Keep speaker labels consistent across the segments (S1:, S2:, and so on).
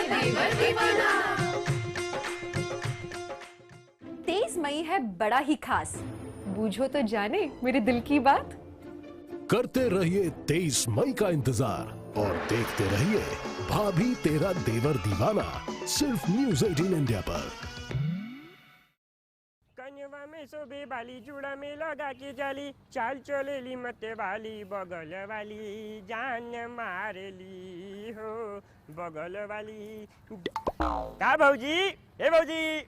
S1: देवर दीवाना।
S2: 23 मई है बड़ा ही खास, बूझो तो जाने मेरे दिल की बात।
S3: करते रहिए 23 मई का इंतजार और देखते रहिए भाभी तेरा देवर दीवाना, सिर्फ न्यूज़ 18 इंडिया पर।
S4: कन्या में शोभे वाली चूड़ा में लगा के जाली, चाल चलेली मत वाली, बगल वाली जान मार ली हो बगल वाली। का भौजी, हे भौजी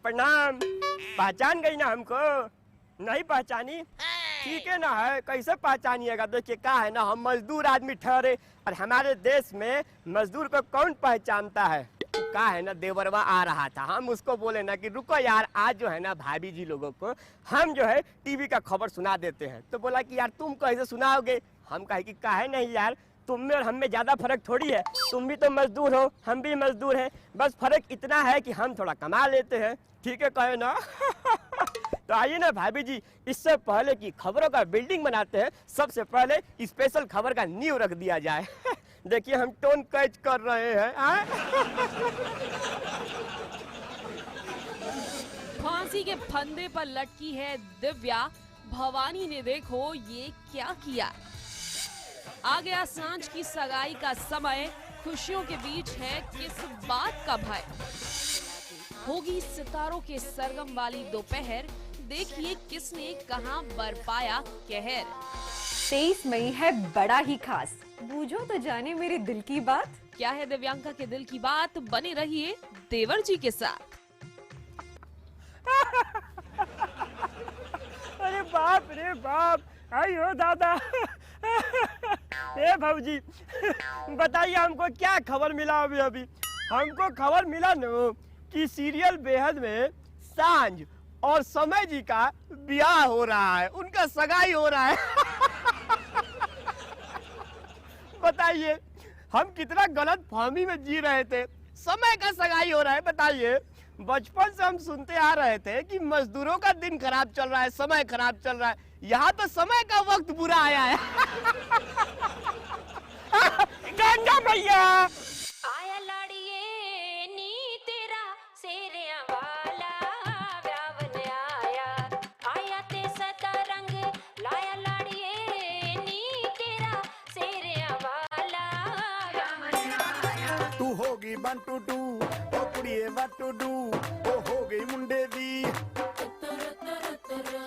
S4: प्रणाम। पहचान गई ना हमको? नहीं पहचानी? ठीक है ना, है कैसे पहचानिएगा। देखिए क्या है ना, हम मजदूर आदमी ठहरे और हमारे देश में मजदूर को कौन पहचानता है। क्या है ना, देवरवा आ रहा था, हम उसको बोले ना कि रुको यार, आज जो है ना भाभी जी लोगों को हम जो है टीवी का खबर सुना देते हैं। तो बोला कि यार तुम कैसे सुनाओगे। हम कहे कि काहे नहीं यार, तुम में और हम में ज्यादा फर्क थोड़ी है। तुम भी तो मजदूर हो, हम भी मजदूर हैं, बस फर्क इतना है कि हम थोड़ा कमा लेते हैं। ठीक है कहे ना। तो आइए ना भाभी जी, इससे पहले कि खबरों का बिल्डिंग बनाते हैं, सबसे पहले स्पेशल खबर का नींव रख दिया जाए। देखिए हम टोन कैच कर रहे हैं।
S5: फांसी के फंदे पर लटकी है दिव्या, भवानी ने देखो ये क्या किया। आ गया सांझ की सगाई का समय, खुशियों के बीच है किस बात का भय। होगी सितारों के सरगम वाली दोपहर, देखिए किसने कहां बरपाया कहर।
S2: 23 मई है बड़ा ही खास, बूझो तो जाने मेरे दिल की बात।
S5: क्या है दिव्यांका के दिल की बात, बने रहिए देवर जी के साथ।
S4: अरे बाप रे बाप, आइयो दादा। ए भौजी बताइए हमको क्या खबर मिला अभी अभी। हमको खबर मिला न कि सीरियल बेहद में सांझ और समय जी का ब्याह हो रहा है, उनका सगाई हो रहा है। बताइए हम कितना गलत फहमी में जी रहे थे। समय का सगाई हो रहा है, बताइए। बचपन से हम सुनते आ रहे थे कि मजदूरों का दिन खराब चल रहा है, समय खराब चल रहा है। यहाँ तो समय का वक्त बुरा आया है। गंगा मैया
S6: आया लाड़िए नी तेरा सेरिया वाला व्यावन आया ते सदा रंग लाया लाड़िए नी तेरा सेरिया वाला व्यावन आया।
S7: तू होगी बंटू टू ओ कुड़िए बंटू डू, ओ हो गई मुंडे दी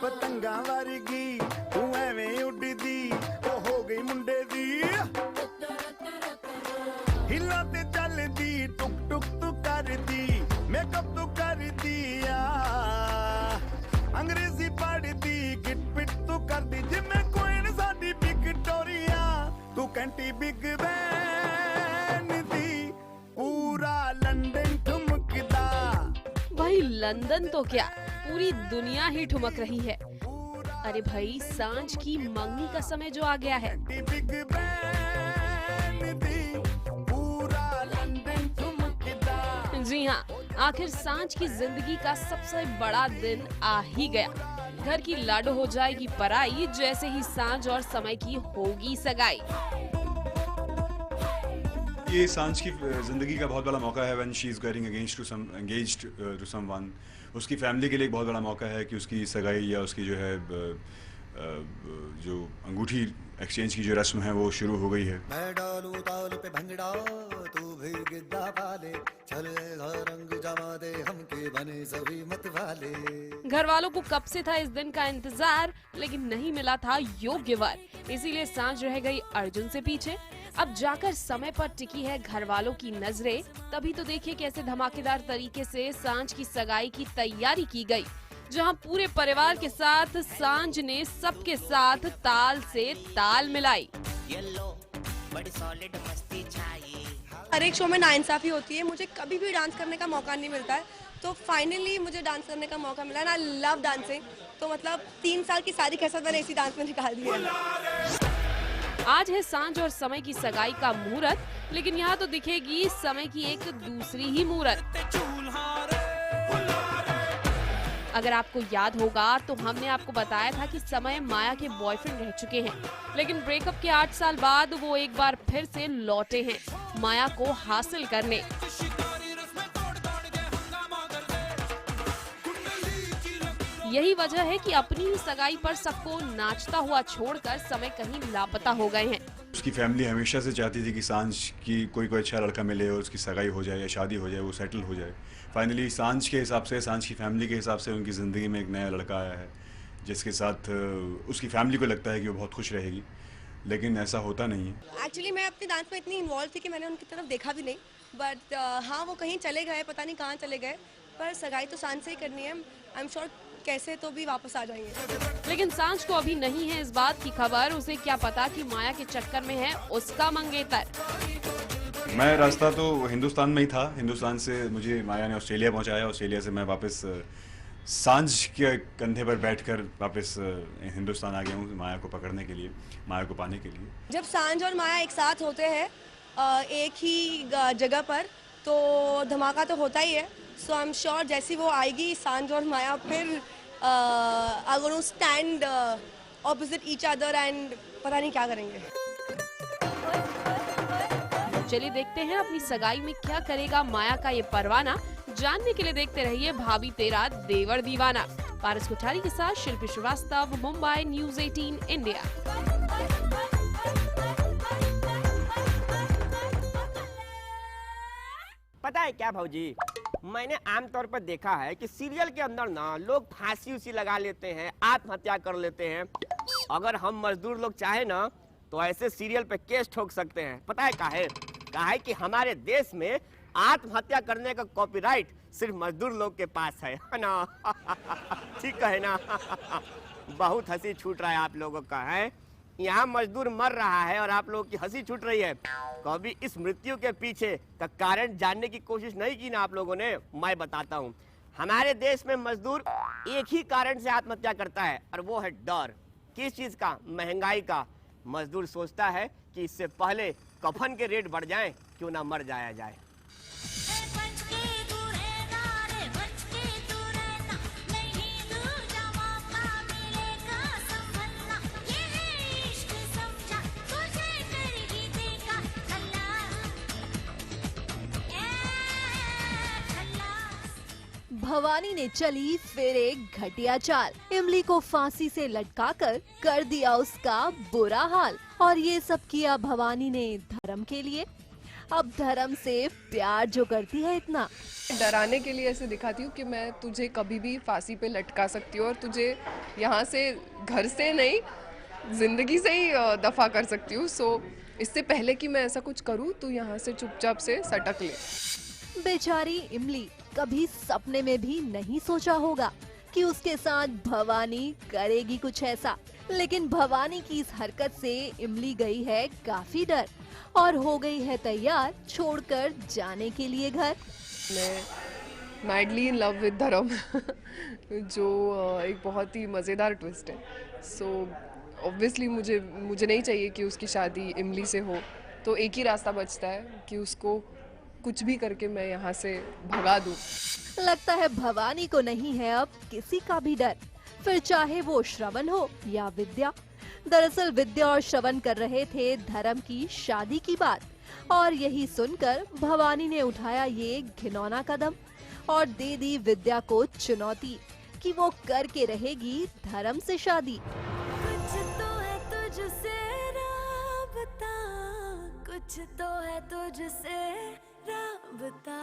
S7: पतंगा वर्गी, तू एवें उड़दी ओ हो गई मुंडे दी। हिला ते चलदी टुक टुक तू करदी, मेकअप तू कर दिया, अंग्रेजी पढ़दी, गिट पिट तू कर दी, जिम्मे कोई साडी विक्टोरिया। तू कैंटी बिग बैन दी, पूरा लंदन ठुमकदा।
S5: भाई लंदन तो क्या, पूरी दुनिया ही ठुमक रही है। अरे भाई सांझ की मंगनी का समय जो आ गया है।
S7: बिग बैन दी, पूरा लंदन ठुमकदा।
S5: जी हाँ, आखिर सांझ की जिंदगी का सबसे बड़ा दिन आ ही गया। घर की लाडो हो जाएगी पराई, जैसे ही सांझ और समय की होगी सगाई।
S8: ये सांझ की जिंदगी का बहुत बड़ा मौका है। When she is getting engaged to someone, उसकी फैमिली के लिए एक बहुत बड़ा मौका है कि उसकी सगाई या उसकी जो है जो अंगूठी एक्सचेंज की जो रस्म है वो शुरू हो गई है।
S7: मैं डालू ताल पे भंगड़ा, तू भी गिद्दा पाले, चले रंग जमा दे हमके बने सभी मत वाले।
S5: घर वालों को कब से था इस दिन का इंतजार, लेकिन नहीं मिला था योग्य वर, इसीलिए सांझ रह गई अर्जुन से पीछे। अब जाकर समय पर टिकी है घर वालों की नजरें, तभी तो देखिए कैसे धमाकेदार तरीके से सांझ की सगाई की तैयारी की गई, जहां पूरे परिवार के साथ सांझ ने सबके साथ ताल से ताल मिलाई।
S9: हर एक शो में नाइंसाफी होती है, मुझे कभी भी डांस करने का मौका नहीं मिलता है, तो फाइनली मुझे डांस करने का मौका मिला ना। आई लव डांसिंग, तो मतलब 3 साल की शादी कैसा मैंने इसी डांस में निकाल दिया।
S5: आज है सांझ और समय की सगाई का मुहूर्त, लेकिन यहाँ तो दिखेगी समय की एक दूसरी ही मुहूर्त। अगर आपको याद होगा तो हमने आपको बताया था कि समय माया के बॉयफ्रेंड रह चुके हैं, लेकिन ब्रेकअप के 8 साल बाद वो एक बार फिर से लौटे हैं माया को हासिल करने। यही वजह है कि अपनी ही सगाई पर सबको नाचता हुआ छोड़कर समय कहीं लापता हो गए हैं।
S8: उसकी फैमिली हमेशा से चाहती थी कि सांझ की कोई अच्छा लड़का मिले और उसकी सगाई हो जाए या शादी हो जाए, वो सेटल हो जाए। फाइनली सांझ के हिसाब से, सांझ की फैमिली के हिसाब से उनकी ज़िंदगी में एक नया लड़का आया है जिसके साथ उसकी फैमिली को लगता है कि वो बहुत खुश रहेगी, लेकिन ऐसा होता नहीं है।
S9: एक्चुअली मैं अपने डांस में इतनी इन्वॉल्व थी कि मैंने उनकी तरफ देखा भी नहीं, बट हाँ वो कहीं चले गए, पता नहीं कहाँ चले गए, पर सगाई तो सांझ से ही करनी है। आई एम श्योर कैसे तो भी वापस आ जाएंगे।
S5: लेकिन सांझ को अभी नहीं है इस बात की खबर। उसे क्या पता कि माया के चक्कर में है उसका मंगेतर।
S8: मैं रास्ता तो हिंदुस्तान में ही था, हिंदुस्तान से मुझे माया ने ऑस्ट्रेलिया पहुंचाया, ऑस्ट्रेलिया से मैं वापस सांझ के कंधे पर बैठकर वापस हिंदुस्तान आ गया हूँ माया को पकड़ने के लिए, माया को पाने के लिए।
S9: जब सांझ और माया एक साथ होते हैं एक ही जगह पर, तो धमाका तो होता ही है। सो आई एम श्योर जैसी वो आएगी सांझ और माया, फिर अगर वो stand opposite each other and पता नहीं क्या करेंगे।
S5: चलिए देखते हैं अपनी सगाई में क्या करेगा माया का ये परवाना। जानने के लिए देखते रहिए भाभी तेरा देवर दीवाना। पारस कोठारी के साथ शिल्पी श्रीवास्तव, मुंबई, न्यूज़ 18 इंडिया।
S4: पता है क्या भाऊजी, मैंने आमतौर पर देखा है कि सीरियल के अंदर ना लोग फांसी उसी लगा लेते हैं, आत्महत्या कर लेते हैं। अगर हम मजदूर लोग चाहे ना तो ऐसे सीरियल पे केस ठोक सकते हैं। पता है काहे कि हमारे देश में आत्महत्या करने का कॉपीराइट सिर्फ मजदूर लोग के पास है ना। ठीक है ना। बहुत हंसी छूट रहा है आप लोगों का, है यहाँ मजदूर मर रहा है और आप लोगों की हंसी छूट रही है। कभी इस मृत्यु के पीछे का कारण जानने की कोशिश नहीं की ना आप लोगों ने? मैं बताता हूँ। हमारे देश में मजदूर एक ही कारण से आत्महत्या करता है और वो है डर। किस चीज का? महंगाई का। मजदूर सोचता है कि इससे पहले कफन के रेट बढ़ जाएं, क्यों ना मर जाया जाए।
S1: भवानी ने चली फिर एक घटिया चाल। इमली को फांसी से लटकाकर कर दिया उसका बुरा हाल। और ये सब किया भवानी ने धर्म के लिए। अब धर्म से प्यार जो करती है इतना,
S2: डराने के लिए ऐसे दिखाती हूँ कि मैं तुझे कभी भी फांसी पे लटका सकती हूँ और तुझे यहाँ से, घर से नहीं, जिंदगी से ही दफा कर सकती हूँ। सो इससे पहले कि मैं ऐसा कुछ करूँ तो यहाँ से चुपचाप से सटक ले।
S1: बेचारी इमली कभी सपने में भी नहीं सोचा होगा कि उसके साथ भवानी करेगी कुछ ऐसा। लेकिन भवानी की इस हरकत से इमली गई है काफी डर और हो गई है तैयार छोड़कर जाने के लिए घर।
S2: मैं मैडली इन लव विद धर्म जो एक बहुत ही मज़ेदार ट्विस्ट है। सो ऑब्वियसली मुझे नहीं चाहिए कि उसकी शादी इमली से हो, तो एक ही रास्ता बचता है कि उसको कुछ भी करके मैं यहाँ से भगा दूँ।
S1: लगता है भवानी को नहीं है अब किसी का भी डर, फिर चाहे वो श्रवण हो या विद्या। दरअसल विद्या और श्रवण कर रहे थे धर्म की शादी की बात और यही सुनकर भवानी ने उठाया ये घिनौना कदम और दे दी विद्या को चुनौती कि वो करके रहेगी धर्म से शादी।
S10: कुछ तो है तुझसे राबता, कुछ तो है तुझसे राबता,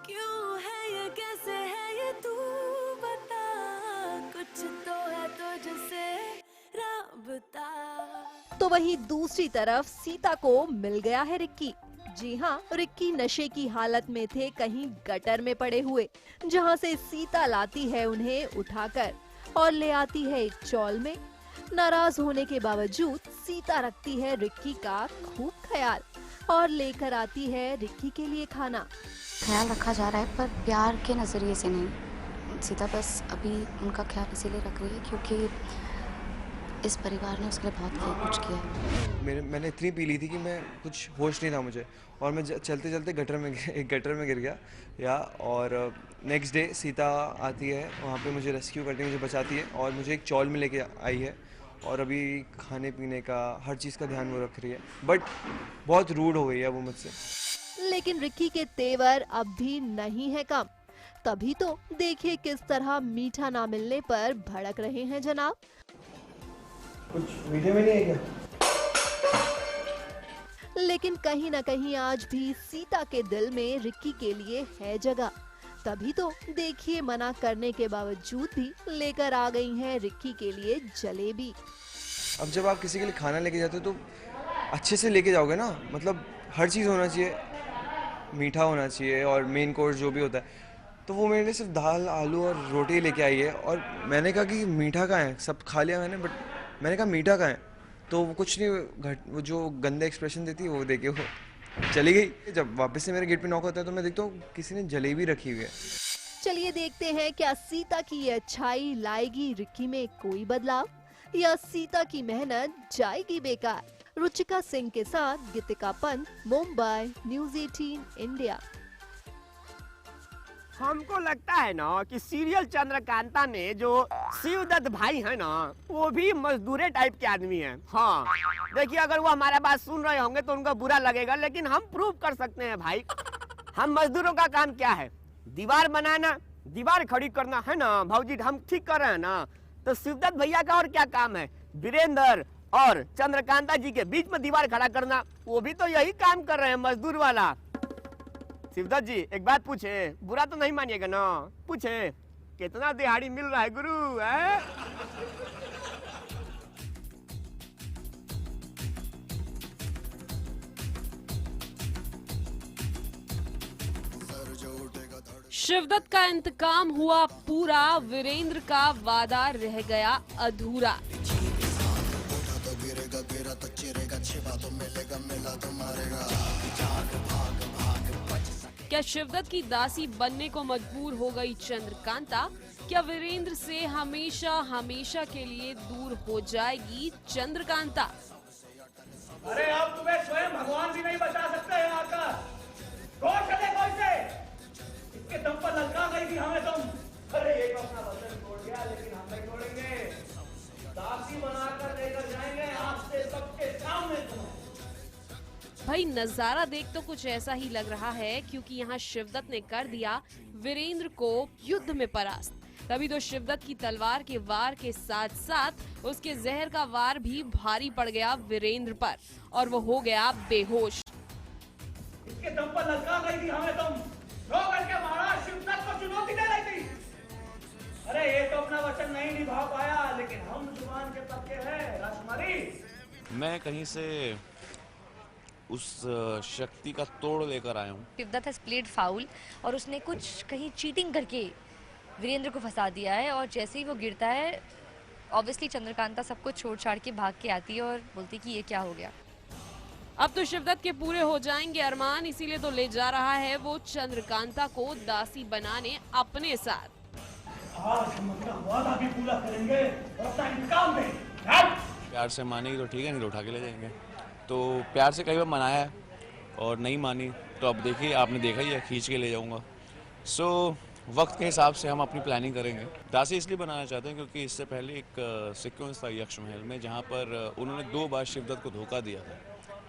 S10: क्यों है ये, कैसे है ये, तू बता। कुछ तो है तुझसे राबता।
S1: तो वहीं दूसरी तरफ सीता को मिल गया है रिक्की। जी हाँ, रिक्की नशे की हालत में थे कहीं गटर में पड़े हुए, जहाँ से सीता लाती है उन्हें उठाकर और ले आती है एक चौल में। नाराज होने के बावजूद सीता रखती है रिक्की का खूब ख्याल और लेकर आती है रिक्की के लिए खाना।
S11: ख्याल रखा जा रहा है पर प्यार के नज़रिए से नहीं। सीता बस अभी उनका ख्याल इसीलिए रख रही है क्योंकि इस परिवार ने उसके लिए बहुत कुछ किया है।
S12: मैंने इतनी पी ली थी कि मैं कुछ होश नहीं था मुझे, और मैं चलते चलते एक गटर में गिर गया। और नेक्स्ट डे सीता आती है, वहाँ पे मुझे रेस्क्यू करके मुझे बचाती है और मुझे एक चौल में लेके आई है और अभी खाने पीने का हर चीज़ का ध्यान वो रख रही है। बट बहुत रूड हो गई है वो मुझसे।
S1: लेकिन रिक्की के तेवर अब भी नहीं है कम। तभी तो देखिए किस तरह मीठा ना मिलने पर भड़क रहे हैं जनाब।
S12: कुछ मीठे में नहीं है क्या?
S1: लेकिन कहीं न कहीं आज भी सीता के दिल में रिक्की के लिए है जगह। तभी तो देखिए मना करने के बावजूद भी लेकर आ गई हैं रिक्की के लिए जलेबी।
S12: अब जब आप किसी के लिए खाना लेके जाते हो तो अच्छे से लेके जाओगे ना, मतलब हर चीज़ होना चाहिए, मीठा होना चाहिए और मेन कोर्स जो भी होता है। तो वो मेरे लिए सिर्फ दाल आलू और रोटी लेके आई है और मैंने कहा कि मीठा कहाँ है, सब खा लिया मैंने, बट मैंने कहा मीठा कहाँ है, तो वो कुछ नहीं, वो जो गंदे एक्सप्रेशन देती है वो देके वो चली गई। जब वापस से मेरे गेट पे नॉक होता है तो मैं देखता हूँ किसी ने जलेबी रखी हुई है।
S1: चलिए देखते हैं क्या सीता की ये अच्छाई लाएगी रिक्की में कोई बदलाव, या सीता की मेहनत जाएगी बेकार। रुचिका सिंह के साथ गीतिका पंत, मुंबई, न्यूज़ 18 इंडिया।
S4: हमको लगता है ना कि सीरियल चंद्रकांता में जो शिवदत्त भाई है ना, वो भी मजदूरे टाइप के आदमी हैं। हाँ देखिए, अगर वो हमारा बात सुन रहे होंगे तो उनको बुरा लगेगा, लेकिन हम प्रूव कर सकते हैं भाई। हम मजदूरों का काम क्या है? दीवार बनाना, दीवार खड़ी करना, है ना भाऊजी? हम ठीक कर रहे हैं ना? तो शिवदत्त भैया का और क्या काम है? वीरेंद्र और चंद्रकांता जी के बीच में दीवार खड़ा करना, वो भी तो यही काम कर रहे हैं, मजदूर वाला। शिवदत्त जी एक बात पूछे, बुरा तो नहीं मानिएगा ना? पूछे कितना दिहाड़ी मिल रहा है गुरु है?
S5: शिवदत्त का इंतकाम हुआ पूरा, वीरेंद्र का वादा रह गया अधूरा। क्या शिवदत्त की दासी बनने को मजबूर हो गई चंद्रकांता? क्या वीरेंद्र से हमेशा हमेशा के लिए दूर हो जाएगी चंद्रकांता?
S13: अरे अब तुम्हें स्वयं भगवान भी नहीं बचा सकते हैं आकर। कौन चले कोई से? इसके दम पर ललका गई थी हमें तुम। अरे ये तो अपना वचन तोड़ गया, लेकिन हम नहीं तोड़ेंगे। दासी बनाकर लेकर जाएंगे आपसे सबके सामने तुम्हें।
S5: भाई नजारा देख तो कुछ ऐसा ही लग रहा है, क्योंकि यहाँ शिवदत्त ने कर दिया वीरेंद्र को युद्ध में परास्त। तभी तो शिवदत्त की तलवार के वार के साथ साथ उसके जहर का वार भी भारी पड़ गया वीरेंद्र पर और वो हो गया बेहोश।
S13: इसके दम पर ललका गई थी हमें तुम। रो करके मारा, शिवदत्त को चुनौती दे रही थी। अरे ये तो अपना वचन नहीं निभा पाया, लेकिन हम जुबान के पक्के हैं राजकुमारी।
S14: मैं कहीं से उस शक्ति का तोड़ लेकर आया हूँ।
S15: शिवदत्त हैज प्लेड फाउल और उसने कुछ कहीं चीटिंग करके वीरेंद्र को फंसा दिया है, और जैसे ही वो गिरता है ऑब्वियसली चंद्रकांता सब कुछ छोड़ छाड़ के भाग के आती है और बोलती कि ये क्या हो गया।
S5: अब तो शिवदत्त के पूरे हो जाएंगे अरमान, इसीलिए तो ले जा रहा है वो चंद्रकांता को दासी बनाने अपने साथ।
S13: आज हम अपना वादा भी पूरा करेंगे और अपना इंतकाम देंगे।
S14: प्यार से मानेगी तो ठीक है, नहीं तो उठा के ले जाएंगे। तो प्यार से कई बार मनाया है और नहीं मानी, तो अब देखिए आपने देखा ही है, खींच के ले जाऊंगा। सो वक्त के हिसाब से हम अपनी प्लानिंग करेंगे। दासी इसलिए बनाना चाहते हैं क्योंकि इससे पहले एक सीक्वेंस था यक्ष महल में, जहाँ पर उन्होंने 2 बार शिवदत्त को धोखा दिया था।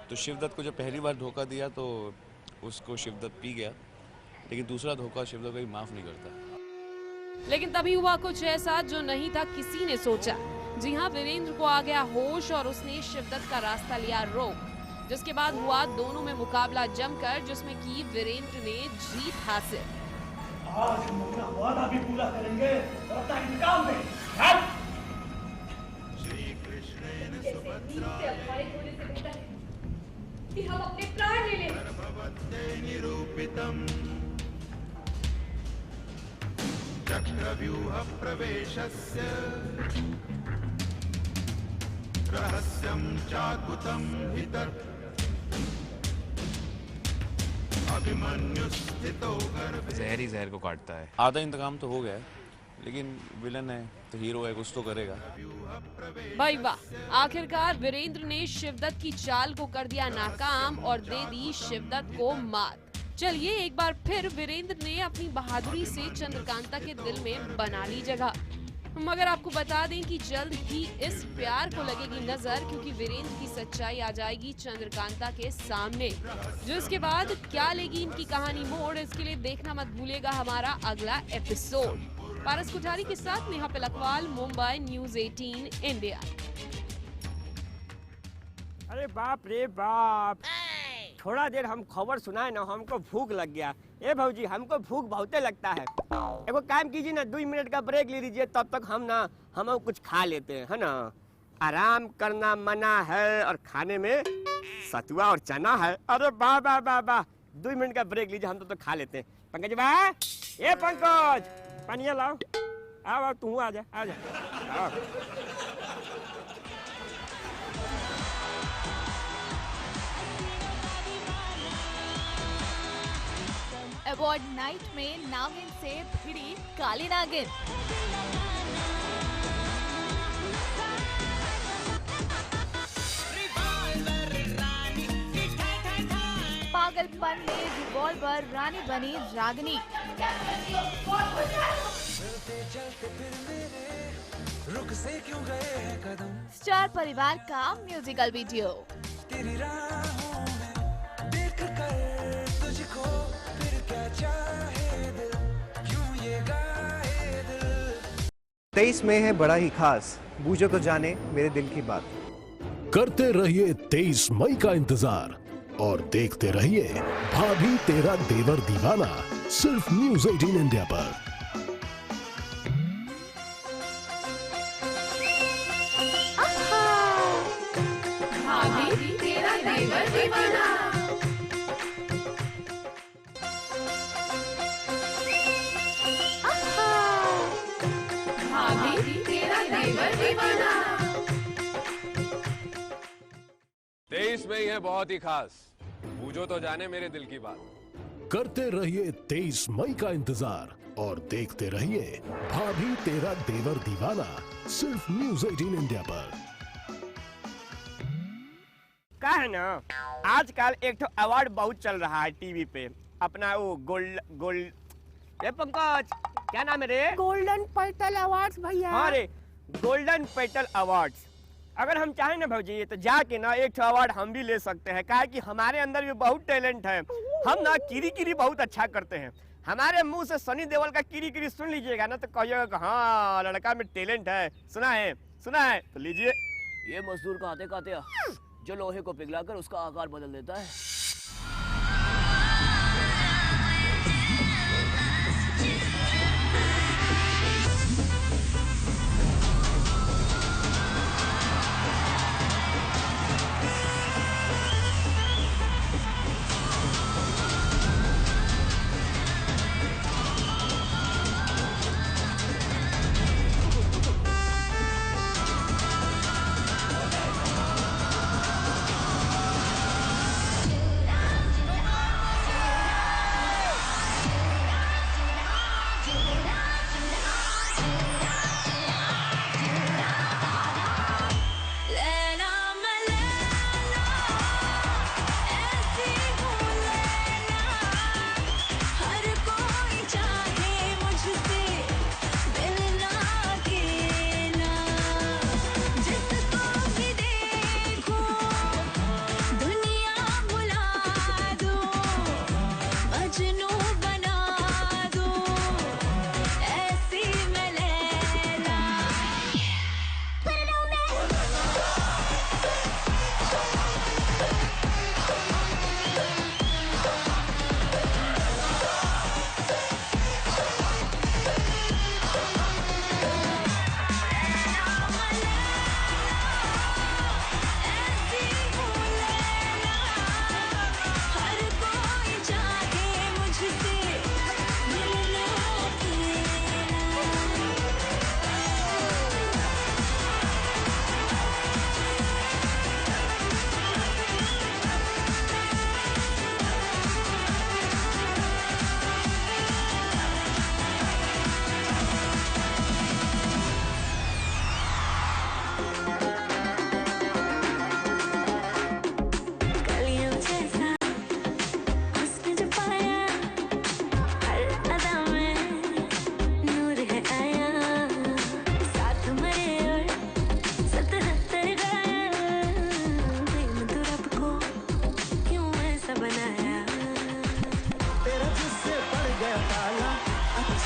S14: तो शिवदत्त को जब पहली बार धोखा दिया तो उसको शिवदत्त पी गया, लेकिन दूसरा धोखा शिवदत्त को माफ नहीं करता।
S5: लेकिन तभी हुआ कुछ ऐसा जो नहीं था किसी ने सोचा। जी हाँ, वीरेंद्र को आ गया होश और उसने शिवदत्त का रास्ता लिया रोक, जिसके बाद हुआ दोनों में मुकाबला जमकर, जिसमें की वीरेंद्र ने जीत हासिल।
S13: आज हम अपना वादा भी पूरा करेंगे और अपना इंतकाम देंगे।
S10: हम अपने प्राण ले लें।
S7: चक्रव्यूह प्रवेशस्य रहस्यं चाद्भुतं हितत् अभिमन्युस्थितो गर्भे।
S14: जहर ही जहर को काटता है। आधा इंतकाम तो हो गया है, लेकिन विलन है तो हीरो है, कुछ तो करेगा।
S5: भाई वाह, आखिरकार वीरेंद्र ने शिवदत्त की चाल को कर दिया नाकाम और दे दी शिवदत्त को मात। चलिए एक बार फिर वीरेंद्र ने अपनी बहादुरी से चंद्रकांता के दिल में बना ली जगह। मगर आपको बता दें कि जल्द ही इस प्यार को लगेगी नजर, क्योंकि वीरेंद्र की सच्चाई आ जाएगी चंद्रकांता के सामने, जो इसके बाद क्या लेगी इनकी कहानी मोड़, इसके लिए देखना मत भूलिएगा हमारा अगला एपिसोड। पारस कुठारी के साथ नेहा पिलकवाल, मुंबई, न्यूज़ 18 इंडिया।
S4: अरे बाप रे बाप, थोड़ा देर हम खबर सुनाए ना, हमको भूख लग गया। ए भौजी, हमको भूख बहुते लगता है। एगो काम कीजिए ना, 2 मिनट का ब्रेक ले लीजिए, तब तक हम कुछ खा लेते हैं, है ना। आराम करना मना है और खाने में सतुआ और चना है। अरे वाह वाह वाह वाह, 2 मिनट का ब्रेक लीजिए, हम तो खा लेते हैं। पंकज भाई, ए पंकज, पानिया लाओ। आओ तू आ जा, आ जा।
S16: अवार्ड नाइट में नागिन से भिड़ी काली नागिन। पागलपन में रिवॉल्वर रानी बनी रागिनी। स्टार परिवार का म्यूजिकल वीडियो।
S17: 23 में है बड़ा ही खास, बूझो तो जाने मेरे दिल की बात।
S3: करते रहिए 23 मई का इंतजार और देखते रहिए भाभी तेरा देवर दीवाना, सिर्फ न्यूज़ 18 इंडिया पर।
S5: भाभी तेरा देवर दीवाना। भाभी तेरा देवर दीवाना।
S18: 23 में है बहुत ही खास, बूझो तो जाने मेरे दिल की बात।
S3: करते रहिए 23 मई का इंतजार और देखते रहिए भाभी तेरा देवर दीवाना, सिर्फ न्यूज़ 18 इंडिया पर।
S4: का है ना, आजकल एक तो अवार्ड बहुत चल रहा है टीवी पे, अपना वो गोल्ड ये पंकज, क्या नाम है रे?
S19: गोल्डन पेटल अवार्ड्स भैया।
S4: हाँ रे, गोल्डन पेटल अवार्ड्स। अगर हम चाहें ना भौजी, तो जाके ना एक अवार्ड हम भी ले सकते हैं, काहे कि हमारे अंदर भी बहुत टैलेंट है। हम ना किरी बहुत अच्छा करते हैं। हमारे मुंह से सनी देओल का किरी सुन लीजिएगा ना, तो कहिएगा हाँ लड़का में टैलेंट है। सुना है तो लीजिए।
S20: ये मजदूर कहते कहते जो लोहे को पिघलाकर उसका आकार बदल देता है।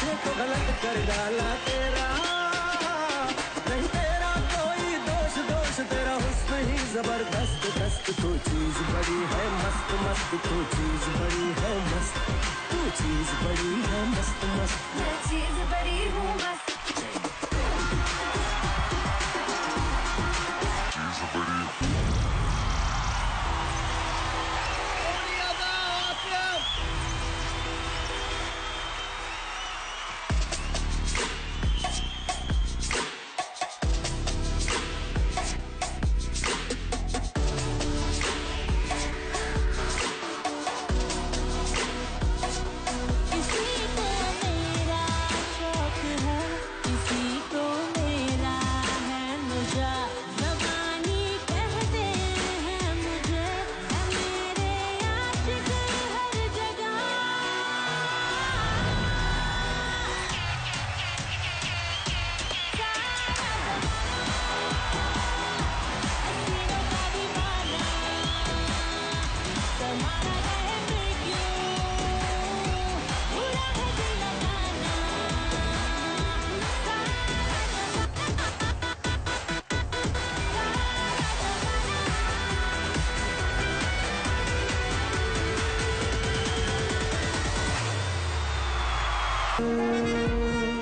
S13: उसने तो गलत कर डाला तेरा, नहीं तेरा कोई दोष, दोष तेरा हुस्न ही जबरदस्त दस्त, तू चीज बड़ी है मस्त मस्त, तू चीज बड़ी है मस्त, तू चीज बड़ी है मस्त मस्त, मैं चीज बड़ी हूँ मस्त।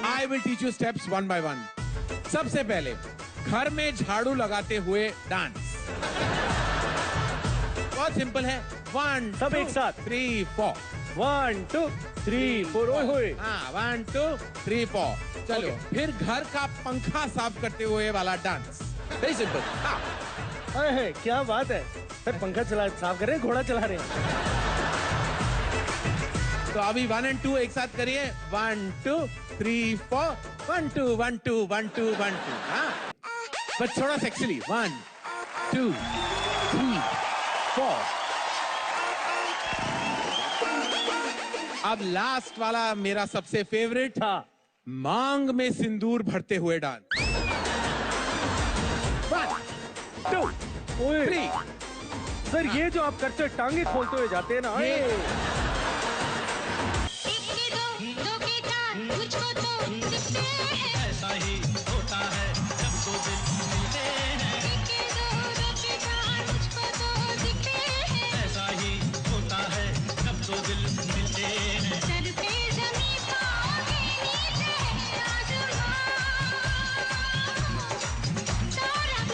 S21: I will teach you steps one by one. सबसे पहले घर में झाड़ू लगाते हुए डांस। बहुत सिंपल है। 1
S17: सब एक साथ
S21: 3 4
S17: 1 2 3 4 ओए।
S21: हाँ 1 2 3 4 चलो। फिर घर का पंखा साफ करते हुए वाला डांस। Very simple. हाँ
S17: अरे क्या बात है, पंखा चला साफ कर रहे हैं, घोड़ा चला रहे हैं।
S21: तो अभी 1 और 2 एक साथ करिए। 1 2 3 4 1 2 1 2 1 2 1 2। हाँ बस थोड़ा सेक्सीली। 1 2 3 4। अब लास्ट वाला मेरा सबसे फेवरेट था, मांग में सिंदूर भरते हुए डांस। 1 2 3।
S17: सर ये जो आप करते टांगे खोलते हुए जाते हैं ना,
S13: ऐसा ही होता है जब दो दिल मिलते हैं, ऐसा ही होता है जब दो दिल मिलते हैं। सर पे ज़मीं पाँव के नीचे आसमां, सौरभ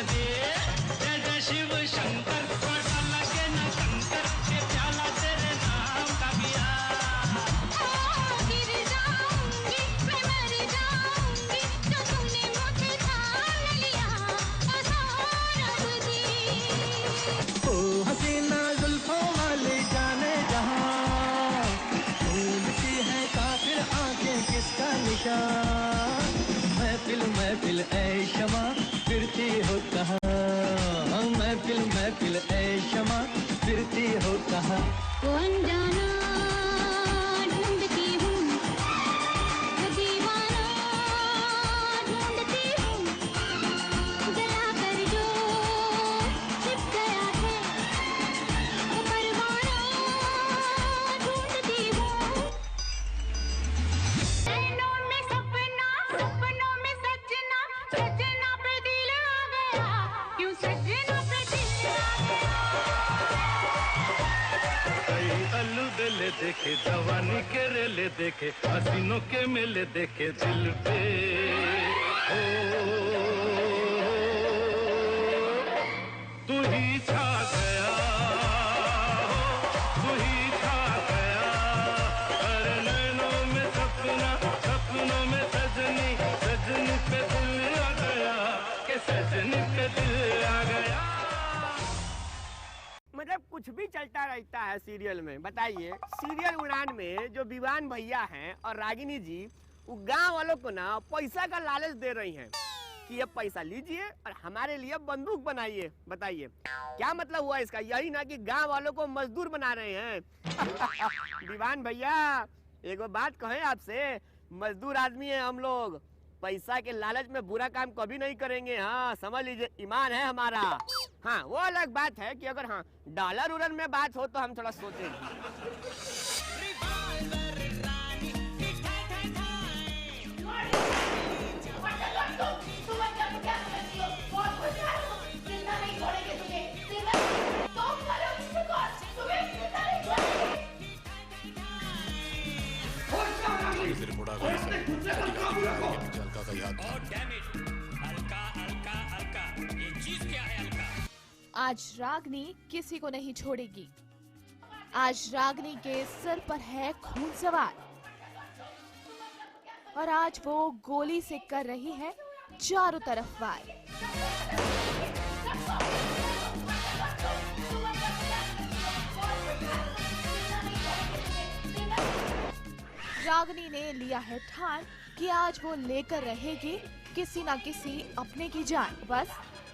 S13: दे जय जय शिव शंकर, पता लगे न शंकर के प्याला तेरे नाम का पिया। महफिल महफिल ऐ शमा फिरती हो कहाँ, महफिल महफिल ऐ शमा फिरती हो कहाँ। कौन जाना ढूंढती हूँ, दीवाना ढूंढती हूँ, जला कर जो छिप गया है वो परवाना ढूंढती हूँ। सपनों में सजना, सजना पे दिल आ गया, क्यों सजना पे दिल आ गया। कई अल्लू दिल देखे, जवानी के रेले देखे, हसीनों के मेले देखे दिल पे। तू ही छा गया, तू ही छा गया, अरे नैनों में सपना, सपनों में सजनी, सजनी पे दिल आ गया, कि सजनी पे दिल आ गया।
S4: मतलब कुछ भी चलता रहता है सीरियल में। बताइए, सीरियल उड़ान में जो विवान भैया हैं और रागिनी जी, वो गांव वालों को ना पैसा का लालच दे रही हैं कि ये पैसा लीजिए और हमारे लिए बंदूक बनाइए। बताइए क्या मतलब हुआ इसका? यही ना कि गांव वालों को मजदूर बना रहे हैं। विवान भैया एगो बात कहें आपसे, मजदूर आदमी है हम लोग, पैसा के लालच में बुरा काम कभी नहीं करेंगे। हाँ समझ लीजिए, ईमान है हमारा। हाँ वो अलग बात है कि अगर हाँ डॉलर उलर में बात हो तो हम थोड़ा सोचेंगे।
S16: आज रागनी किसी को नहीं छोड़ेगी। आज रागनी के सिर पर है खून सवार और आज वो गोली से कर रही है चारों तरफ वार। रागनी ने लिया है ठान कि आज वो लेकर रहेगी किसी ना किसी अपने की जान। बस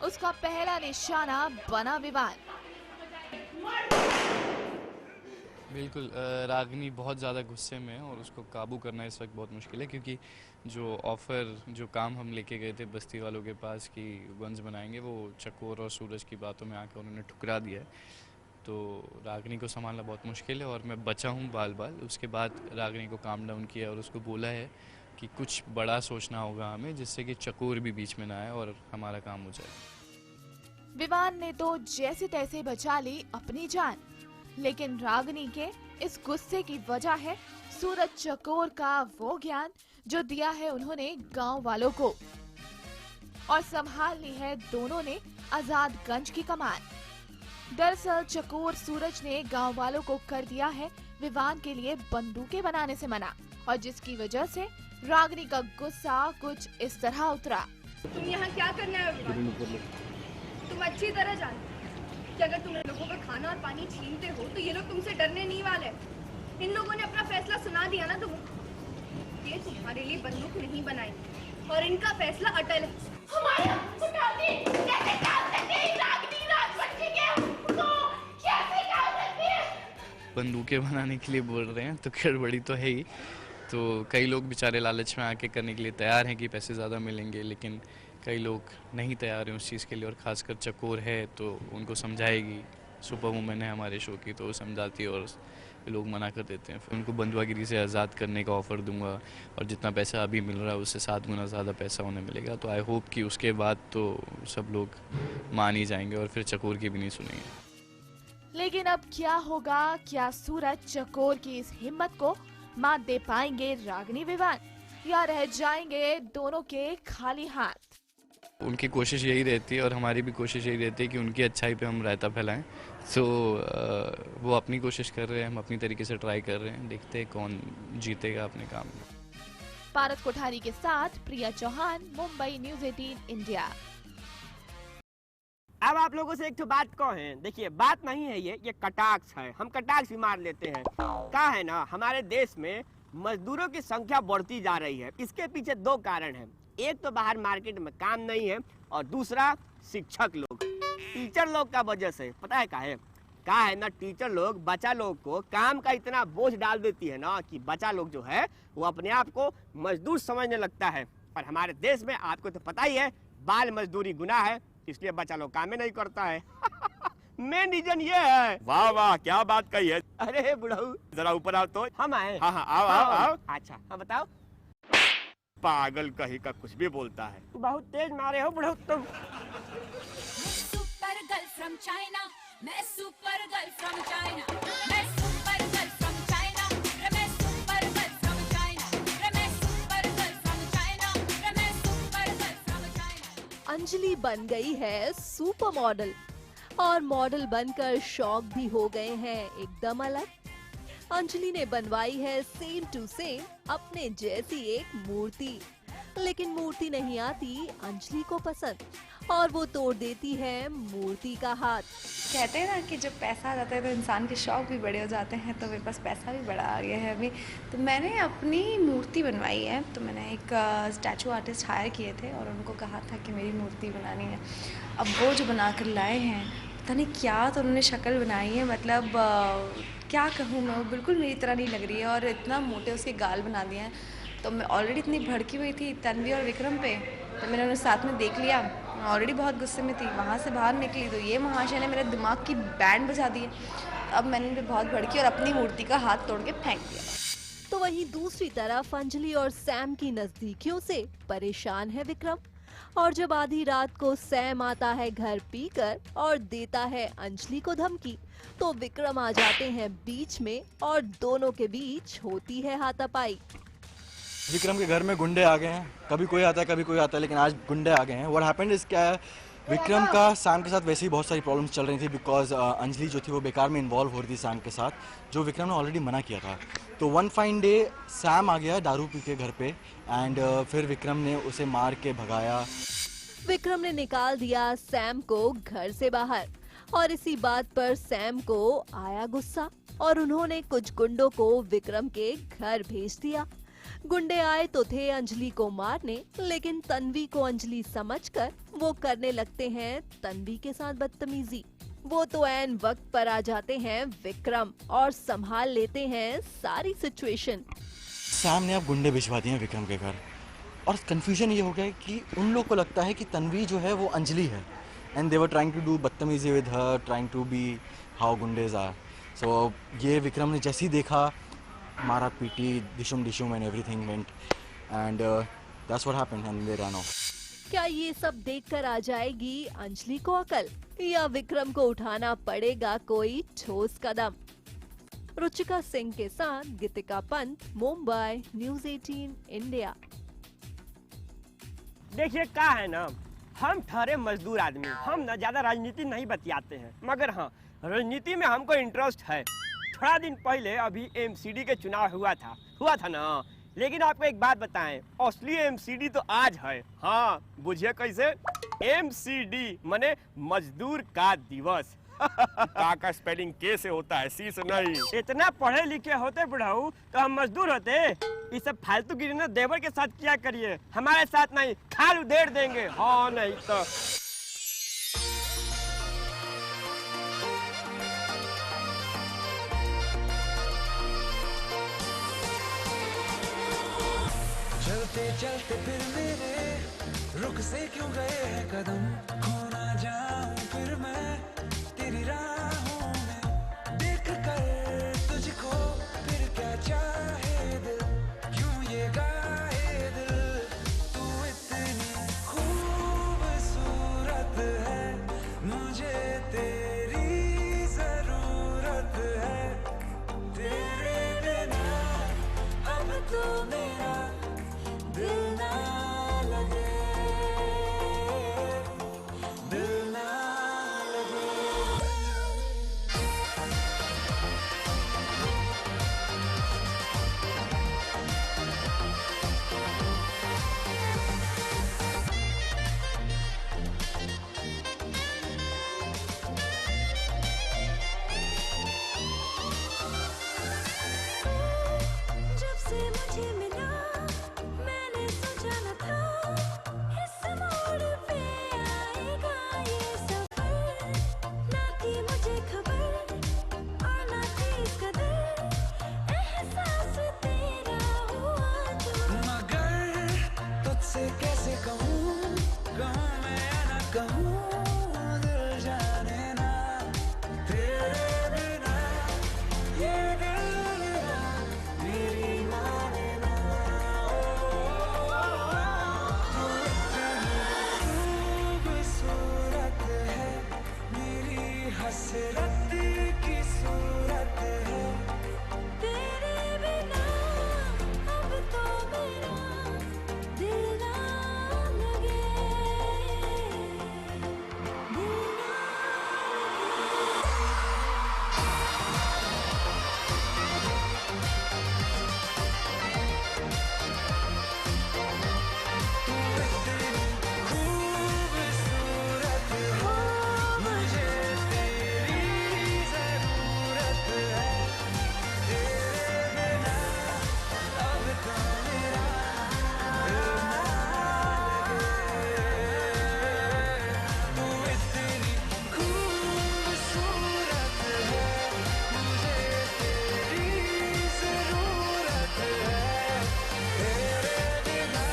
S16: उसका पहला निशाना बना विवान।
S6: बिल्कुल, रागनी बहुत ज़्यादा गुस्से में है और उसको काबू करना इस वक्त बहुत मुश्किल है, क्योंकि जो काम हम लेके गए थे बस्ती वालों के पास कि गन्स बनाएंगे, वो चकोर और सूरज की बातों में आकर उन्होंने ठुकरा दिया है। तो रागनी को संभालना बहुत मुश्किल है और मैं बचा हूँ बाल बाल। उसके बाद रागनी को काम डाउन किया और उसको बोला है कि कुछ बड़ा सोचना होगा हमें, जिससे कि चकोर भी बीच में ना आए और हमारा काम हो जाए।
S16: विवान ने तो जैसे तैसे बचा ली अपनी जान, लेकिन रागनी के इस गुस्से की वजह है सूरज चकोर का वो ज्ञान जो दिया है उन्होंने गांव वालों को, और संभाल ली है दोनों ने आजादगंज की कमान। दरअसल चकोर सूरज ने गांव वालों को कर दिया है विवान के लिए बंदूकें बनाने से मना, और जिसकी वजह से रागनी का गुस्सा कुछ इस तरह उतरा।
S9: तुम यहाँ क्या करना है विवान? तुम अच्छी तरह जानते कि अगर तुम लोगों का खाना और पानी छीनते हो तो ये लोग तुमसे डरने नहीं वाले। इन लोगों ने अपना फैसला सुना दिया ना, तुम ये तुम्हारे लिए बंदूक नहीं बनाएंगे और इनका फैसला अटल है। हमारे
S6: बंदूकें बनाने के लिए बोल रहे हैं तो गड़बड़ी तो है ही। तो कई लोग बेचारे लालच में आके करने के लिए तैयार हैं कि पैसे ज़्यादा मिलेंगे, लेकिन कई लोग नहीं तैयार हैं उस चीज़ के लिए, और ख़ासकर चकोर है तो उनको समझाएगी। सुपर वुमेन है हमारे शो की, तो वो समझाती है और लोग मना कर देते हैं। फिर उनको बंदूकगिरी से आज़ाद करने का ऑफ़र दूंगा और जितना पैसा अभी मिल रहा है उससे 7 गुना ज़्यादा पैसा उन्हें मिलेगा। तो आई होप कि उसके बाद तो सब लोग मान ही जाएंगे और फिर चकोर की भी नहीं सुनेंगे।
S16: लेकिन अब क्या होगा? क्या सूरज चकोर की इस हिम्मत को मात दे पाएंगे रागनी विवान, या रह जाएंगे दोनों के खाली हाथ?
S6: उनकी कोशिश यही रहती है और हमारी भी कोशिश यही रहती है कि उनकी अच्छाई पे हम रायता फैलाएं। तो वो अपनी कोशिश कर रहे हैं, हम अपनी तरीके से ट्राई कर रहे हैं, देखते हैं कौन जीतेगा अपने काम में।
S16: पारस कोठारी के साथ प्रिया चौहान, मुंबई, न्यूज़ 18 इंडिया।
S4: अब आप लोगों से एक तो बात कहें, देखिए बात नहीं है ये कटाक्ष है, हम कटाक्ष भी मार लेते हैं। क्या है ना, हमारे देश में मजदूरों की संख्या बढ़ती जा रही है। इसके पीछे 2 कारण हैं। एक तो बाहर मार्केट में काम नहीं है और दूसरा शिक्षक लोग, टीचर लोग का वजह से। पता है क्या है ना, टीचर लोग बच्चा लोग को काम का इतना बोझ डाल देती है ना कि बच्चा लोग जो है वो अपने आप को मजदूर समझने लगता है। पर हमारे देश में आपको तो पता ही है बाल मजदूरी गुनाह है, इसलिए बच्चा लोग काम ही नहीं करता है। मेन रीजन ये है। वाह वाह क्या बात कही है। अरे बुढ़ऊ जरा ऊपर आओ तो। हम आए? हाँ हाँ आओ आओ आओ। अच्छा हाँ बताओ। पागल कहीं का कुछ भी बोलता है। बहुत तेज मारे हो बुढ़ऊ तुम।
S10: सुपर गर्ल फ्रॉम चाइना, मैं सुपर गर्ल फ्रॉम चाइना, मैं सुपर गर्ल फ्रॉम चाइना, मैं सुपर गर्ल फ्रॉम चाइना, मैं सुपर गर्ल फ्रॉम चाइना, मैं super girl from China.
S1: Anjali बन गई है सुपर मॉडल, और मॉडल बनकर शौक भी हो गए हैं एकदम अलग। अंजलि ने बनवाई है सेम टू सेम अपने जैसी एक मूर्ति, लेकिन मूर्ति नहीं आती अंजलि को पसंद, और वो तोड़ देती है मूर्ति का हाथ।
S22: कहते हैं ना कि जब पैसा आ जाता है तो इंसान के शौक भी बड़े हो जाते हैं, तो मेरे पास पैसा भी बड़ा आ गया है अभी। तो मैंने अपनी मूर्ति बनवाई है। तो मैंने एक स्टैचू आर्टिस्ट हायर किए थे और उनको कहा था कि मेरी मूर्ति बनानी है। अब वो जो बना कर लाए हैं, पता नहीं क्या तो उन्होंने शक्ल बनाई है, मतलब क्या कहूँ मैं, वो बिल्कुल मेरी तरह नहीं लग रही है और इतना मोटे उसके गाल बना दिए हैं। तो मैं ऑलरेडी इतनी भड़की हुई थी तन्वी और विक्रम पे, तो मैंने उन्हें साथ में देख लिया, ऑलरेडी बहुत गुस्से में थी। वहाँ से बाहर निकली तो ये महाशय ने मेरे दिमाग की बैंड बजा दी। अब मैंने उन पर बहुत भड़की और अपनी मूर्ति का हाथ तोड़ के फेंक दिया।
S1: तो वहीं दूसरी तरफ अंजलि और सैम की नजदीकियों से परेशान है विक्रम, और जब आधी रात को सैम आता है घर पीकर और देता है अंजलि को धमकी, तो विक्रम आ जाते हैं बीच में और दोनों के बीच होती है हाथापाई।
S23: विक्रम के घर में गुंडे आ गए हैं, कभी कोई आता है कभी कोई आता है, लेकिन आज गुंडे आ गए हैं। व्हाट हैपेंड इज क्या है,
S2: विक्रम का सैम के साथ वैसे ही बहुत सारी प्रॉब्लम्स चल रही थी बिकॉज अंजलि जो थी वो बेकार में इन्वॉल्व हो रही थी सैम के साथ, जो विक्रम ने ऑलरेडी मना किया था। तो वन फाइन डे सैम आ गया दारू पी के घर पे एंड फिर विक्रम ने उसे मार के भगाया।
S1: विक्रम ने निकाल दिया सैम को घर से बाहर और इसी बात पर सैम को आया गुस्सा और उन्होंने कुछ गुंडों को विक्रम के घर भेज दिया। गुंडे आए तो थे अंजलि को मारने, लेकिन तन्वी को अंजलि समझकर वो करने लगते हैं तन्वी के साथ बदतमीजी। वो तो ऐन वक्त पर आ जाते हैं विक्रम और संभाल लेते हैं सारी सिचुएशन।
S2: सैम ने अब गुंडे भिजवा दिए विक्रम के घर और कंफ्यूजन ये हो गया कि उन लोग को लगता है कि तन्वी जो है वो अंजलि है and they were trying to do बदतमीजी with her, trying to be how गुंडेज आर। सो ये विक्रम ने जैसे ही देखा मारा पीटी डिशुम and everything went and that's what happened and they run off.
S1: क्या ये सब देखकर आ जाएगी अंजलि को अकल या विक्रम को उठाना पड़ेगा कोई ठोस कदम? रुचिका सिंह के साथ गीतिका पंत, मुंबई, न्यूज़ 18 इंडिया।
S4: देखिए क्या है ना, हम ठहरे मजदूर आदमी, हम ना ज्यादा राजनीति नहीं बतियाते हैं, मगर हाँ राजनीति में हमको इंटरेस्ट है। थोड़ा दिन पहले अभी एमसीडी के चुनाव हुआ था ना, लेकिन आपको एक बात बताएं, असली एमसीडी तो आज है। हाँ बुझिए कैसे, एमसीडी माने मजदूर का दिवस।
S18: का स्पेलिंग के से होता है, सी से नहीं।
S4: इतना पढ़े लिखे होते बुढ़ाऊ तो हम मजदूर होते। ये सब फालतू गिरी ना देवर के साथ क्या करिए, हमारे साथ नहीं, खाल उधेड़ देंगे। हाँ नहीं तो
S8: चलते चलते फिर मेरे रुक से क्यों गए हैं कदम, खो ना जाऊं फिर मैं तेरी राहों में, देख कर तुझको फिर क्या चाहे दिल, क्यों ये गाए दिल, तू इतनी खूबसूरत है, मुझे तेरी जरूरत है, तेरे बिना अब तो मेरा दिल ना लगे, दिल ना लगे। जब से मुझे मिला मैंने सोचा न था इस मोड़ पे आएगा ये सफर, ना थी मुझे खबर और ना थी कदर, एहसास तेरा हुआ जो, मगर तुझसे कैसे कहूँ मैं या ना कहूँ, दिल जाने ना तेरे बिना ये दिल मेरा मेरी माने ना। खूबसूरत है मेरी हसरत की सूरत है, तेरे बिना अब तो मेरा दिल ना लगे, दिल ना खूबसूरत हो, मुझे तेरी जरूरत है, तेरे बिना अब तो मेरा दिल ना लगे, तू इतनी खूबसूरत है, मुझे तेरी जरूरत है, तेरे बिना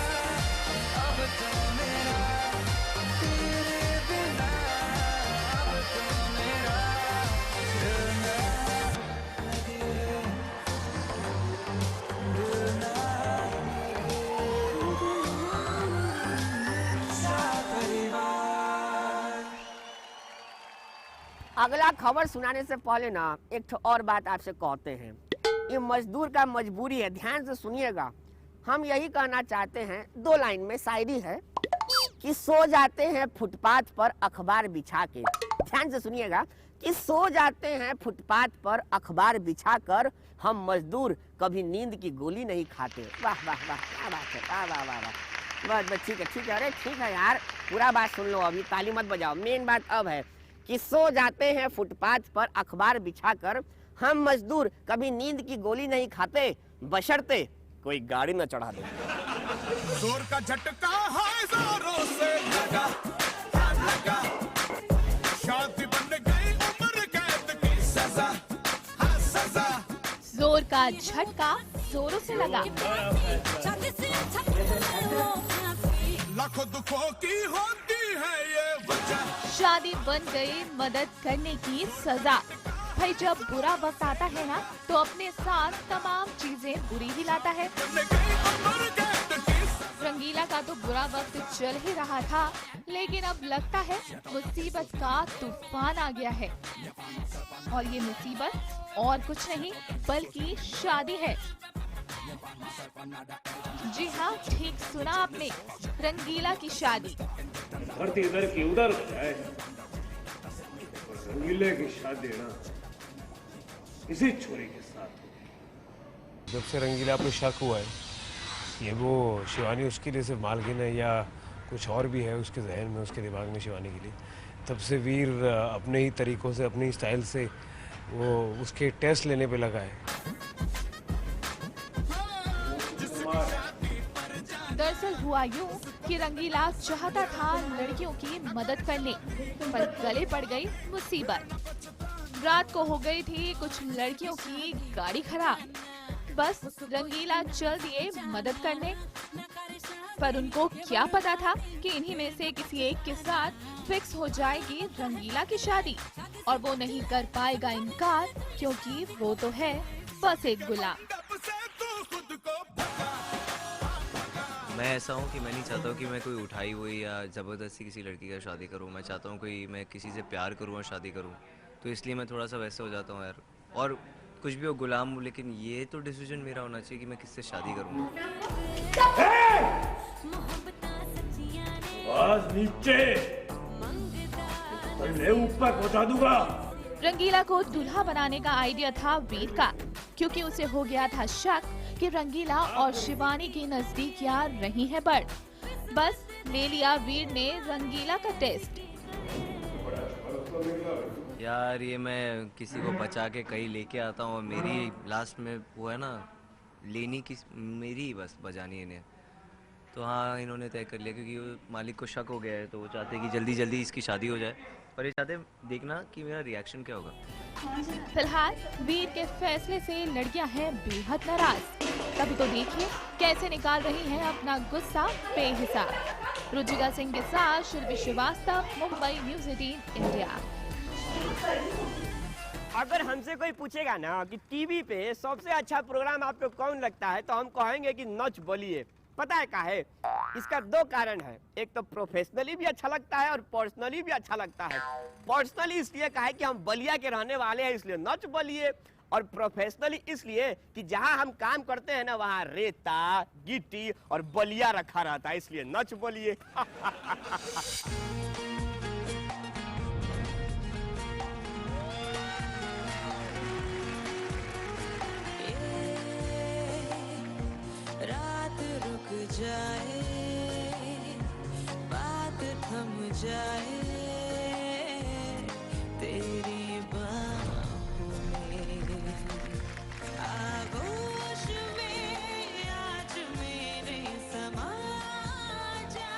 S8: अब तो मेरा, तेरे बिना अब तो मेरा दिल ना लगे, दिल ना लगे, परिवार।
S20: अगला खबर सुनाने से पहले ना एक ठो और बात आपसे कहते हैं, ये मजदूर का मजबूरी है, ध्यान से सुनिएगा। हम यही कहना चाहते हैं, 2 लाइन में शायरी है कि सो जाते हैं फुटपाथ पर अखबार बिछा के। ध्यान से सुनिएगा कि सो जाते हैं फुटपाथ पर अखबार बिछाकर हम मजदूर कभी नींद की गोली नहीं खाते। वाह वाह वाह, क्या बात है, वाह वाह वाह वाह, बस ठीक है, अरे ठीक है यार, पूरा बात सुन लो, अभी ताली मत बजाओ। मेन बात अब है कि सो जाते हैं फुटपाथ पर अखबार बिछाकर हम मजदूर कभी नींद की गोली नहीं खाते, बशर्ते कोई गाड़ी न चढ़ा दे।
S7: जोर का झटका है जोरों से लगा, लगा, शादी बन गई उम्र कैद की सजा, हाँ सजा।
S16: जोर का झटका जोरों से लगा।
S7: लाखों दुखों की होती है ये वजह।
S16: शादी बन गई मदद करने की सजा। भाई जब बुरा वक्त आता है ना तो अपने साथ तमाम चीजें बुरी ही लाता है। रंगीला का तो बुरा वक्त चल ही रहा था, लेकिन अब लगता है मुसीबत का तूफान आ गया है। और ये मुसीबत और कुछ नहीं बल्कि शादी है। जी हाँ, ठीक सुना आपने, रंगीला की शादी।
S11: धरती इधर की उधर हो जाए, रंगीले की शादी ना किसी छोरी के साथ।
S12: जब से रंगीला पे शक हुआ है ये वो शिवानी उसके लिए सिर्फ मालकिन है या कुछ और भी है उसके जहन में, उसके दिमाग में शिवानी के लिए, तब से वीर अपने ही तरीकों से, अपनी स्टाइल से वो उसके टेस्ट लेने पे लगा है।
S16: दरअसल हुआ यूं कि रंगीला चाहता था लड़कियों की मदद करने, पर गले पड़ गई मुसीबत। रात को हो गई थी कुछ लड़कियों की गाड़ी खराब, बस रंगीला चल दिए मदद करने। पर उनको क्या पता था कि इन्हीं में से किसी एक के साथ फिक्स हो जाएगी रंगीला की शादी, और वो नहीं कर पाएगा इनकार क्योंकि वो तो है बस एक गुलाम।
S23: मैं ऐसा हूँ कि मैं नहीं चाहता हूँ कि मैं कोई उठाई हुई या ज़बरदस्ती किसी लड़की का शादी करूँ। मैं चाहता हूँ कोई मैं किसी से प्यार करूँ और शादी करूँ, तो इसलिए मैं थोड़ा सा वैसे हो जाता हूँ यार। और कुछ भी हो गुलाम हूँ, लेकिन ये तो डिसीजन मेरा होना चाहिए कि मैं किससे शादी करूँ।
S11: नीचे ऊपर पहुँचा दूंगा।
S16: रंगीला को दूल्हा बनाने का आइडिया था वीर का, क्योंकि उसे हो गया था शक कि रंगीला और शिवानी की नजदीकियां रही हैं बढ़। बस ले लिया वीर ने रंगीला का टेस्ट।
S23: यार ये मैं किसी को बचा के कहीं लेके आता हूँ और मेरी लास्ट में वो है ना लेनी की मेरी बस बजानी है इन्हें। तो हाँ, इन्होंने तय कर लिया क्योंकि मालिक को शक हो गया है, तो वो चाहते हैं कि जल्दी जल्दी इसकी शादी हो जाए, और ये चाहते देखना कि मेरा रिएक्शन क्या होगा।
S16: फिलहाल वीर के फैसले से लड़कियां हैं बेहद नाराज। तभी तो देखिए कैसे निकाल रही हैं अपना गुस्सा बेहिसाब। रुचिका सिंह के साथ शिल्पी श्रीवास्तव, मुंबई न्यूज़ 18 इंडिया।
S20: अगर हमसे कोई पूछेगा ना कि टीवी पे सबसे अच्छा प्रोग्राम आपको कौन लगता है, तो हम कहेंगे कि नच बलिए। पता है क्या है? इसका दो कारण है। एक तो प्रोफेशनली भी अच्छा लगता है और पर्सनली भी अच्छा लगता है। पर्सनली इसलिए कहा है कि हम बलिया के रहने वाले हैं, इसलिए नच बलिए। और प्रोफेशनली इसलिए कि जहां हम काम करते हैं ना वहां रेता, गिट्टी और बलिया रखा रहता है, इसलिए नच बलिए।
S8: रात रुक जाए, बात थम जाए, तेरी बाहों में, आगोश में आज मेरे समा जा।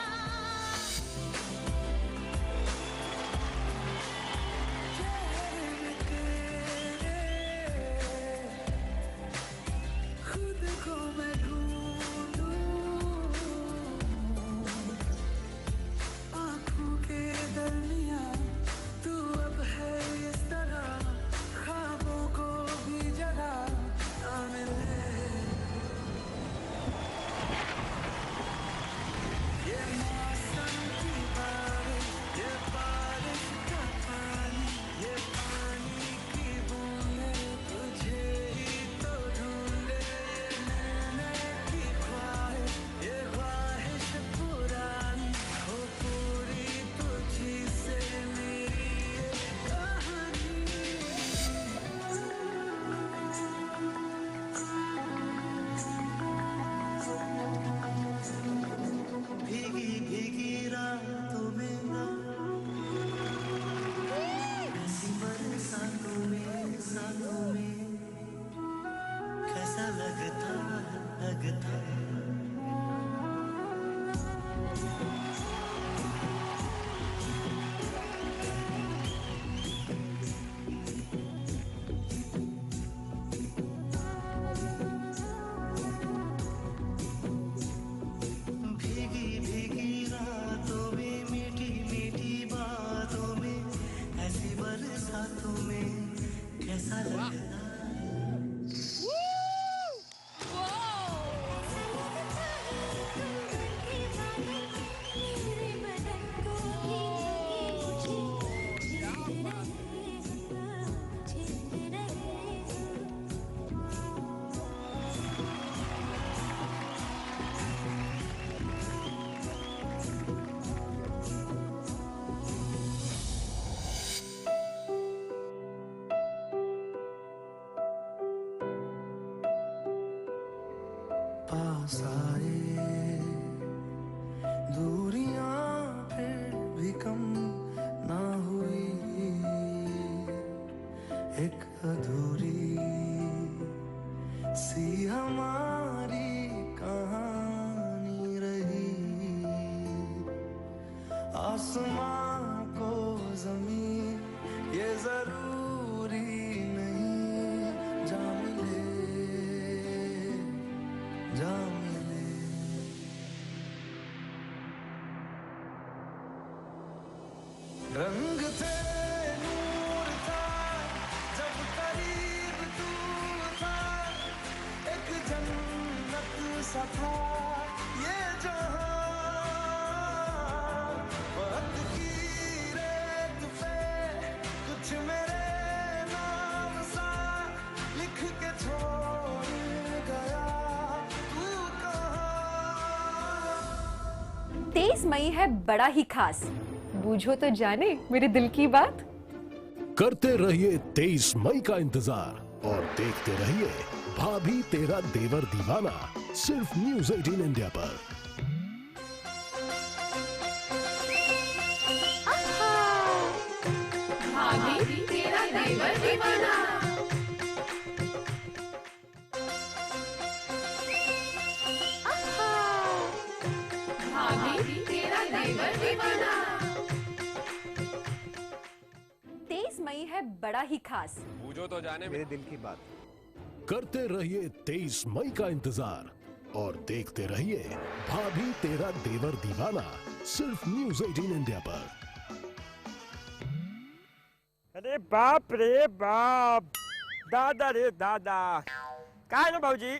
S8: पास आए, दूरियां फिर भी कम ना हुई, एक अधूरी सी हमारी कहानी रही। आसमां को जमीन ये जरूरी नहीं, जा मिले जा मिले। रंग थे नूर था जब करीब तू था, एक जन्नत सा था ये जहां। वक्त की रेत पे कुछ मेरे नाम सा लिख के छोड़ गया तू कहां।
S5: 23 मई है बड़ा ही खास, बूझो तो जाने मेरे दिल की बात।
S3: करते रहिए 23 मई का इंतजार और देखते रहिए भाभी तेरा देवर दीवाना, सिर्फ न्यूज़ 18 इंडिया पर।
S16: भाभी तेरा देवर दीवाना। भाभी तेरा देवर दीवाना।
S5: 23 मई है बड़ा ही खास,
S18: बूझो तो जाने मेरे दिल की बात।
S3: करते रहिए 23 मई का इंतजार और देखते रहिए भाभी तेरा देवर दीवाना, सिर्फ न्यूज़ 18 इंडिया पर।
S4: अरे बाप रे बाप, दादा रे दादा, का है ना भाजी,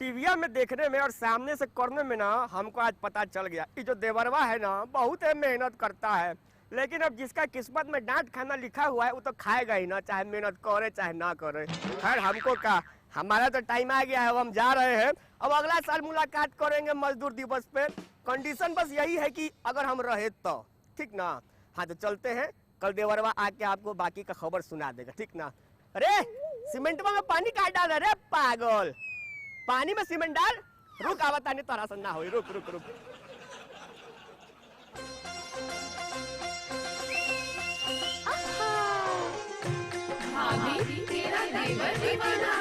S4: टीविया में देखने में और सामने से करने में ना हमको आज पता चल गया, ये जो देवरवा है ना बहुत मेहनत करता है, लेकिन अब जिसका किस्मत में डांट खाना लिखा हुआ है वो तो खाएगा ही ना, चाहे मेहनत करे चाहे ना करे। खैर हमको का, हमारा तो टाइम आ गया है, अब हम जा रहे हैं। अब अगला साल मुलाकात करेंगे मजदूर दिवस पे। कंडीशन बस यही है कि अगर हम रहे तो, ठीक ना। हाँ तो चलते हैं, कल देवरवा आके आपको बाकी का खबर सुना देगा, ठीक ना। अरे सीमेंट में पानी काट डाल रहे पागल, पानी में सीमेंट डाल, रुक आवत आने तोरा से ना हो, रुक रुक रुक।
S16: भाभी तेरा देवर दीवाना।